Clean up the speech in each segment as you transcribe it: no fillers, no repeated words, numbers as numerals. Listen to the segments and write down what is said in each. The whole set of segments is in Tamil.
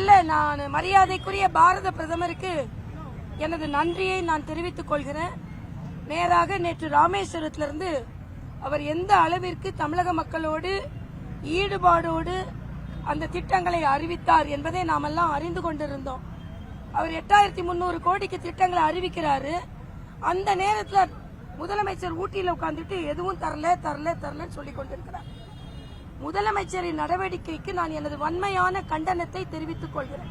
முதல்ல நான் மரியாதைக்குரிய பாரத பிரதமருக்கு எனது நன்றியை நான் தெரிவித்துக் கொள்கிறேன். நேராக நேற்று ராமேஸ்வரத்திலிருந்து அவர் எந்த அளவிற்கு தமிழக மக்களோடு ஈடுபாடோடு அந்த திட்டங்களை அறிவித்தார் என்பதை நாமெல்லாம் அறிந்து கொண்டிருந்தோம். அவர் 8300 கோடிக்கு திட்டங்களை அறிவிக்கிறாரு. அந்த நேரத்தில் முதலமைச்சர் ஊட்டியில் உட்கார்ந்துட்டு எதுவும் தரலன்னு சொல்லிக் கொண்டிருக்கிறார். முதலமைச்சரின் நடவடிக்கைக்கு நான் எனது வன்மையான கண்டனத்தை தெரிவித்துக் கொள்கிறேன்.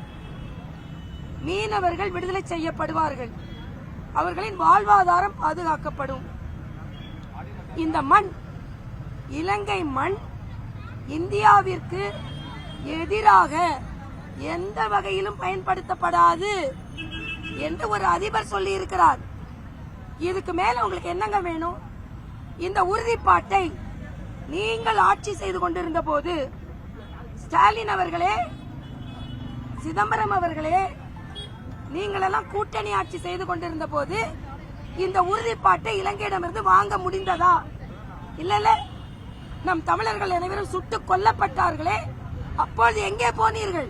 மீனவர்கள் விடுதலை செய்யப்படுவார்கள், அவர்களின் வாழ்வாதாரம் பாதுகாக்கப்படும். இந்த மண், இலங்கை மண், இந்தியாவிற்கு எதிராக எந்த வகையிலும் பயன்படுத்தப்படாது என்று ஒரு அதிபர் சொல்லி இருக்கிறார். இதுக்கு மேல உங்களுக்கு என்னங்க வேணும்? இந்த உறுதிப்பாட்டை நீங்கள் ஆட்சி செய்து கொண்டிருந்த போது ஸ்டாலின் அவர்களே, சிதம்பரம் அவர்களே, நீங்களெல்லாம் கூட்டணி ஆட்சி செய்து கொண்டிருந்த போது இந்த உறுதிப்பாட்டை இலங்கையிடமிருந்து வாங்க முடிந்ததா? இல்ல, நம் தமிழர்கள் அனைவரும் சுட்டுக் கொல்லப்பட்டார்களே, அப்போது எங்கே போனீர்கள்?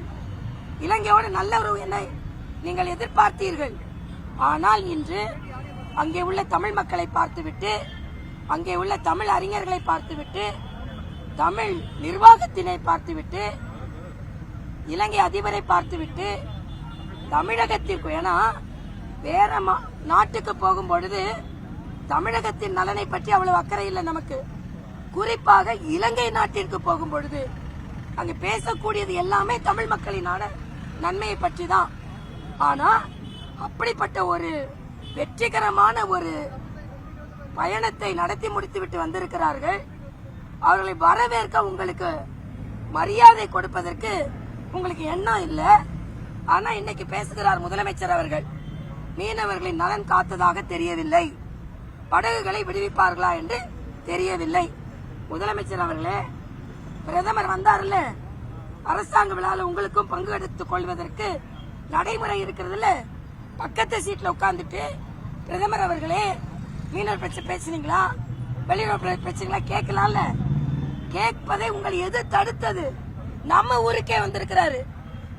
இலங்கையோடு நல்ல உறவு என்ன நீங்கள் எதிர்பார்த்தீர்கள்? ஆனால் இன்று அங்கே உள்ள தமிழ் மக்களை பார்த்துவிட்டு, அங்கே உள்ள தமிழ் அறிஞர்களை பார்த்துவிட்டு, தமிழ் நிர்வாகத்தினை பார்த்துவிட்டு, இலங்கை அதிபரை பார்த்துவிட்டு, தமிழகத்திற்கு, ஏன்னா வேற நாட்டுக்கு போகும் பொழுது தமிழகத்தின் நலனை பற்றி அவ்வளவு அக்கறை இல்லை நமக்கு. குறிப்பாக இலங்கை நாட்டிற்கு போகும் பொழுது அங்கு பேசக்கூடியது எல்லாமே தமிழ் மக்களினான நன்மையை பற்றி தான். ஆனா அப்படிப்பட்ட ஒரு வெற்றிகரமான ஒரு பயணத்தை நடத்தி முடித்துவிட்டு வந்திருக்கிறார்கள். அவர்களை வரவேற்க உங்களுக்கு மரியாதை கொடுப்பதற்கு உங்களுக்கு எண்ணம் இல்ல. ஆனா இன்னைக்கு பேசுகிறார் முதலமைச்சர் அவர்கள், மீனவர்களின் நலன் காத்ததாக தெரியவில்லை, படகுகளை விடுவிப்பார்களா என்று தெரியவில்லை. முதலமைச்சர் அவர்களே, பிரதமர் வந்தார்ல, அரசாங்க விழாவில் உங்களுக்கும் பங்கு எடுத்துக் கொள்வதற்கு நடைமுறை இருக்கிறதுல, பக்கத்து சீட்ல உட்கார்ந்துட்டு பிரதமர் அவர்களே மீனவர் பிரச்சனை பேசுனீங்களா, வெளியுறவு பிரச்சனைகளா கேட்கலாம்ல. கேட்பதை உங்களை எது தடுத்தது? நம்ம ஊருக்கே வந்திருக்கிறாரு.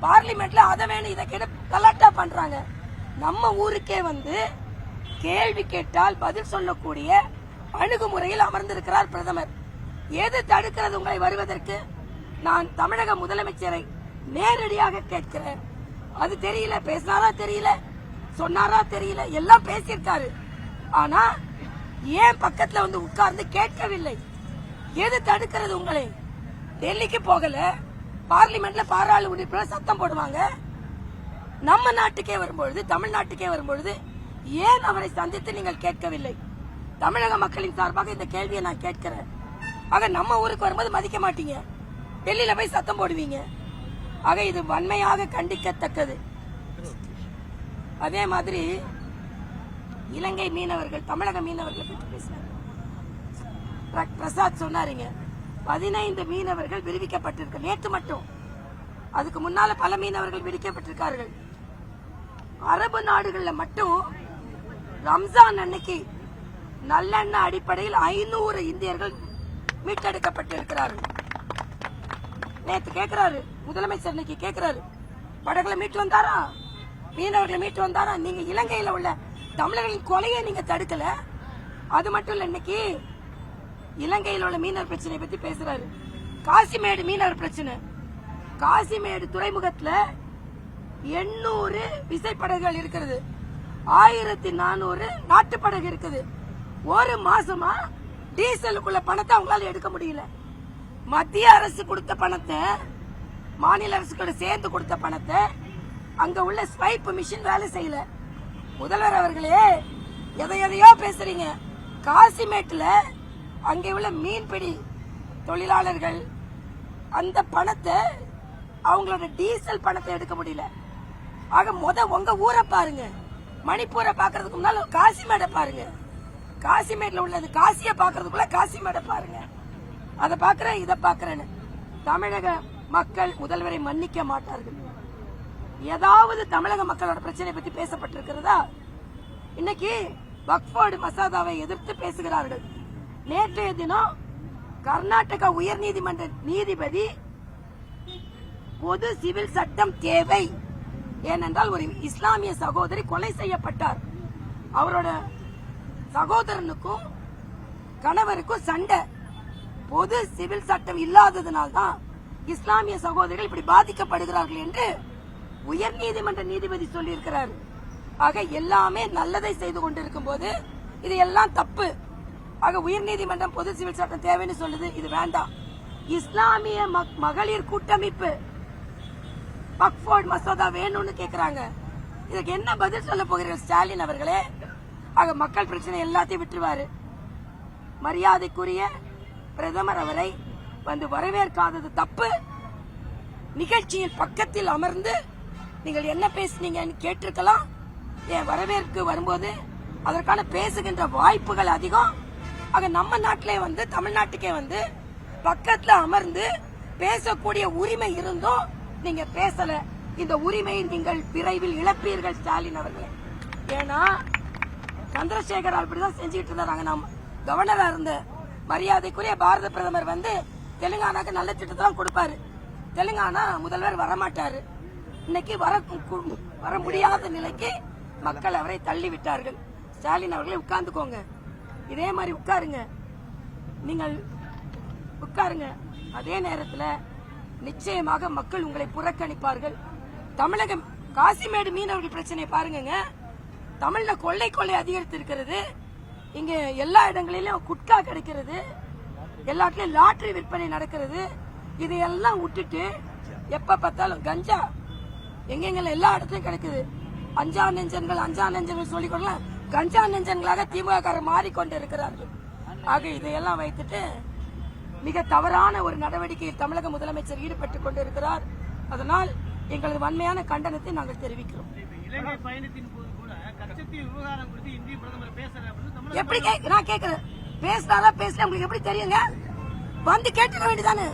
பார்லிமெண்ட்ல அதை வேணும் இதை கேட்ட கலாட்டா பண்றாங்க. நம்ம ஊருக்கே வந்து கேள்வி கேட்டால் பதில் சொல்லக்கூடிய அணுகுமுறையில் அமர்ந்திருக்கிறார் பிரதமர். எது தடுக்கிறது உங்களை வருவதற்கு? நான் தமிழக முதலமைச்சரை நேரடியாக கேட்கிறேன். அது தெரியல, பேசினாரா தெரியல, சொன்னாரா தெரியல, எல்லாம் பேசியிருக்காரு. ஆனா ஏன் பக்கத்துல வந்து உட்கார்ந்து கேட்கவில்லை? எது தடுக்கிறது உங்களை? டெல்லிக்கு போகல, பார்லிமெண்ட்ல பாராளு உறுப்பினர் சத்தம் போடுவாங்க. நம்ம நாட்டுக்கே வரும்பொழுது, தமிழ்நாட்டுக்கே வரும்பொழுது ஏன் அவரை சந்தித்து நீங்கள் கேட்கவில்லை? தமிழக மக்களின் சார்பாக இந்த கேள்வியை நான் கேட்கிறேன். ஆக நம்ம ஊருக்கு வரும்போது மதிக்க மாட்டீங்க, டெல்லியில போய் சத்தம் போடுவீங்க. ஆக இது வன்மையாக கண்டிக்கத்தக்கது. அதே மாதிரி இலங்கை மீனவர்கள், தமிழக மீனவர்களை பற்றி பேசினார் பிரசாத். சொன்னாருங்க 15 மீனவர்கள் விடுவிக்கப்பட்டிருக்க நேற்று மட்டும். அதுக்கு முன்னால பல மீனவர்கள் விடுவிக்கப்பட்டிருக்கார்கள். அரபு நாடுகள்ல மட்டும் ரம்ஜான் அன்னைக்கு நல்லெண்ணெய் அடிப்படையில் 500 இந்தியர்கள் மீட்டெடுக்கப்பட்டிருக்கிறார்கள். நேற்று கேட்கிறாரு முதலமைச்சர், இன்னைக்கு கேட்கிறாரு, படகுல மீட்டு வந்தாரா, மீனவர்களை மீட்டு வந்தாரா? நீங்க இலங்கையில உள்ள தமிழர்களின் கொலையை நீங்க தடுக்கல. அது மட்டும் இல்ல, இன்னைக்கு இலங்கையில் உள்ள மீனவர் பிரச்சனை பத்தி பேசுறாரு. காசிமேடு மீனவர் பிரச்சனை, காசிமேடு துறைமுகத்துல 800 விசைப்படகுகள் இருக்கிறது, 1400 நாட்டுப்படகு இருக்குது. ஒரு மாசமா டீசலுக்குள்ள பணத்தை அவங்களால எடுக்க முடியல. மத்திய அரசு கொடுத்த பணத்தை, மாநில அரசு கூட சேர்ந்து கொடுத்த பணத்தை, அங்க உள்ள ஸ்வைப் மிஷின் வேலை செய்யல. முதல்வர் அவர்களே, எதையோ பேசுறீங்க. காசிமேட்டுல அங்கே உள்ள மீன்பிடி தொழிலாளர்கள் அந்த பணத்தை, அவங்களோட டீசல் பணத்தை எடுக்க முடியல. ஆக உங்க ஊரை பாருங்க, மணிப்பூரை பாக்குறதுக்கு முன்னால காசிமேடை பாருங்க. காசிமேட்ல உள்ளது காசிய பாக்குறதுக்குள்ள காசிமேடை பாருங்க. அதை பாக்குறேன், இதை பாக்குறேன்னு தமிழக மக்கள் முதல்வரை மன்னிக்க மாட்டார்கள். ஏதாவது தமிழக மக்களோட பிரச்சனை பத்தி பேசப்பட்டிருக்கிறதா? இன்னைக்கு வக்ஃப் போர்டு மசோதாவை எதிர்த்து பேசுகிறார்கள். நேற்றைய தினம் கர்நாடகா உயர்நீதிமன்ற நீதிபதி பொது சிவில் சட்டம் தேவை. ஏனென்றால் ஒரு இஸ்லாமிய சகோதரி கொலை செய்யப்பட்டார். அவரோட சகோதரனுக்கும் கணவருக்கும் சண்டை. பொது சிவில் சட்டம் இல்லாததனால்தான் இஸ்லாமிய சகோதரிகள் இப்படி பாதிக்கப்படுகிறார்கள் என்று உயர் நீதிமன்ற நீதிபதி சொல்லியிருக்கிறார். ஆக எல்லாமே நல்லதை செய்து கொண்டிருக்கும் போது இது எல்லாம் தப்பு. ஆக உயர் நீதிமன்றம் பொது சிவில் சட்டம் தேவைன்னு சொல்லுது, இது வேண்டாம். இஸ்லாமிய மகளிர் கூட்டமைப்பு வக்ஃப் மசோதா வேணும்னு கேக்குறாங்க. இதுக்கு என்ன பதில் சொல்ல போகிறீர்கள் ஸ்டாலின் அவர்களே? ஆக மக்கள் பிரச்சனை எல்லாத்தையும் விட்டுருவாரு. மரியாதைக்குரிய பிரதமர் அவரை வந்து வரவேற்காதது தப்பு. நிகழ்ச்சியில் பக்கத்தில் அமர்ந்து நீங்கள் என்ன பேசுனீங்கன்னு கேட்டிருக்கலாம். என் வரவேற்பு வரும்போது அதற்கான பேசுகின்ற வாய்ப்புகள் அதிகம். ஆக நம்ம நாட்டிலே வந்து தமிழ்நாட்டுக்கே வந்து பக்கத்துல அமர்ந்து பேசக்கூடிய உரிமை இருந்தும் நீங்க பேசல. இந்த உரிமையை நீங்கள் விரைவில் இழப்பீர்கள் ஸ்டாலின் அவர்களே. ஏன்னா சந்திரசேகர் அப்படிதான் செஞ்சுட்டு இருந்தாங்க. நம்ம கவர்னரா இருந்த மரியாதைக்குரிய பாரத பிரதமர் வந்து தெலுங்கானாக்கு நல்ல திட்டத்தெல்லாம் கொடுப்பாரு. தெலுங்கானா முதல்வர் வரமாட்டாரு. இன்னைக்கு வர முடியாத நிலைக்கு மக்கள் அவரை தள்ளி விட்டார்கள். ஸ்டாலின் அவர்களை உட்கார்ந்துக்கோங்க, இதே மாதிரி உட்காருங்க, நீங்கள் உட்காருங்க. அதே நேரத்தில் நிச்சயமாக மக்கள் உங்களை புறக்கணிப்பார்கள். தமிழகம் காசிமேடு மீனவர்கள் பிரச்சனை பாருங்க. தமிழ்ல கொள்ளை அதிகரித்து இருக்கிறது. இங்க எல்லா இடங்களிலும் குட்கா கிடைக்கிறது, எல்லா இடத்துலயும் லாட்டரி விற்பனை நடக்கிறது. இதையெல்லாம் விட்டுட்டு எப்ப பார்த்தாலும் கஞ்சா எங்கெங்கெல்லாம் எல்லா இடத்துலயும் கிடைக்குது. அஞ்சா நெஞ்சன்கள் சொல்லிக்கொள்ள கஞ்சா நெஞ்சன்களாக திமுக மாறிக்கொண்டு இருக்கிறார்கள். ஆக இதையெல்லாம் வைத்துட்டு மிக தவறான ஒரு நடவடிக்கையில் தமிழக முதலமைச்சர் ஈடுபட்டுக் கொண்டிருக்கிறார். அதனால் எங்களது வன்மையான கண்டனத்தை நாங்கள் தெரிவிக்கிறோம். எப்படி நான் கேக்குறேன், பேசுறாரா பேசல உங்களுக்கு எப்படி தெரியுங்க? வந்து கேட்டுக்க வேண்டியதானே,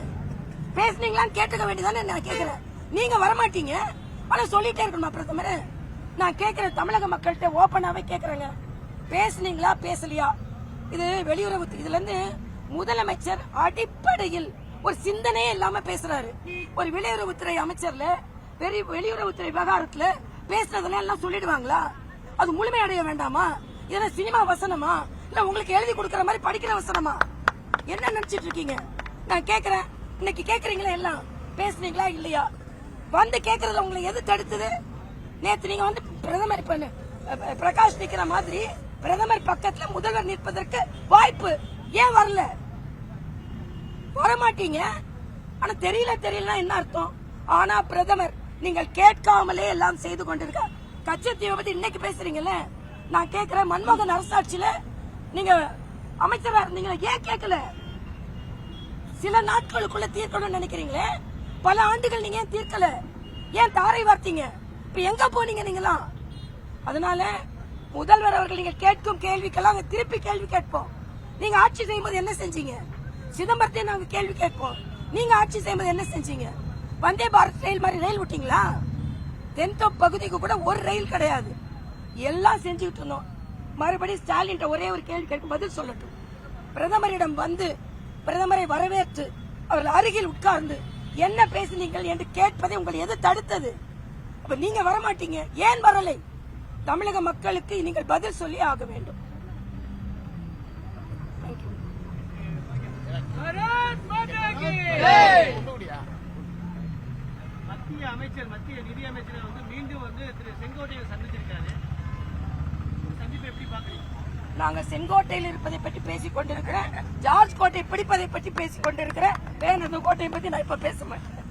பேசுனீங்களான்னு கேட்டுக்க வேண்டியதானே நான் கேக்குறேன். நீங்க வரமாட்டீங்க, ஆனா சொல்லிட்டே இருக்கணுமா பிரதமர்? நான் கேக்குறேன், தமிழக மக்கள்கிட்ட ஓபனாவே கேக்குறேங்க, பேசுனீங்களா பேசலையா? இது வெளியுறவு, இதுல இருந்து முதலமைச்சர் அடிப்படையில் ஒரு சிந்தனையே இல்லாம பேசுறாரு. ஒரு வெளியுறவுத்துறை அமைச்சர்ல வெளியுறவுத்துறை விவகாரத்துல பேசுறதுல எல்லாம் சொல்லிடுவாங்களா? அது முழுமையடைய வேண்டாமா? இதெல்லாம் சினிமா வசனமா இல்ல உங்களுக்கு எழுதி கொடுக்கற மாதிரி படிக்கிற வசனமா? என்ன நினைச்சிட்டு இருக்கீங்க? நான் கேக்குறேன், இன்னைக்கு கேக்குறீங்களா எல்லாம் பேசுனீங்களா இல்லையா? வந்து கேக்குறதுல உங்களை எது தடுத்தது? நேத்து நீங்க வந்து பிரதமர் பிரகாஷ் நிக்கிற மாதிரி பிரதமர் பக்கத்துல முதல்வர் நிற்பதற்கு வாய்ப்பு ஏன் வரல? வரமாட்டீங்க. ஆனா தெரியல என்ன அர்த்தம்? ஆனா பிரதமர் நீங்கள் கேட்காமலே எல்லாம் செய்து கொண்டிருக்க. கச்சத்தீவை பத்தி இன்னைக்கு பேசுறீங்கல்ல, நான் கேட்கிறேன், மன்மோகன் அரசாட்சியில நீங்க அமைச்சரா இருந்தீங்களா? ஏன் கேட்கல? சில நாட்களுக்குள்ள தீர்க்கணும்னு நினைக்கிறீங்களே, பல ஆண்டுகள் நீங்க ஏன் தீர்க்கல? ஏன் தாரை வார்த்தீங்க? இப்ப எங்க போனீங்க நீங்களாம்? அதனால முதல்வர் அவர்கள் நீங்க கேட்கும் கேள்விக்கெல்லாம் திருப்பி கேள்வி கேட்போம். நீங்க ஆட்சி செய்யும்போது என்ன செஞ்சீங்க? சிதம்பரத்தை நாங்க கேள்வி கேட்போம். நீங்க ஆட்சி செய்யும்போது என்ன செஞ்சீங்க? வந்தே பாரத் ரயில் மாதிரி ரயில் விட்டீங்களா? தென்தோப் பகுதிக்கு கூட ஒரு ரயில் கிடையாது. எல்லாம் செஞ்சுட்டு இருந்தோம். மறுபடியும் ஸ்டாலின் ஒரே ஒரு கேள்வி கேட்க பதில் சொல்லட்டும். பிரதமரிடம் வந்து பிரதமரை வரவேற்று அவர்கள் அருகில் உட்கார்ந்து என்ன பேசுனீர்கள் என்று கேட்பதை உங்களை எது தடுத்தது? அப்ப நீங்க வரமாட்டீங்க, ஏன் வரலை? தமிழக மக்களுக்கு நீங்கள் பதில் சொல்லி ஆக வேண்டும். மத்திய நிதி அமைச்சர் வந்து மீண்டும் வந்து திரு செங்கோட்டையை சந்திச்சிருக்காரு. சந்திப்பை எப்படி பாக்குறீங்க? நாங்க செங்கோட்டையில் இருப்பதை பற்றி பேசிக் கொண்டிருக்கிறேன், ஜார்ஜ் கோட்டை பிடிப்பதை பற்றி பேசிக் கொண்டிருக்கிறேன். வேற கோட்டையை பத்தி நான் இப்ப பேச மாட்டேன்.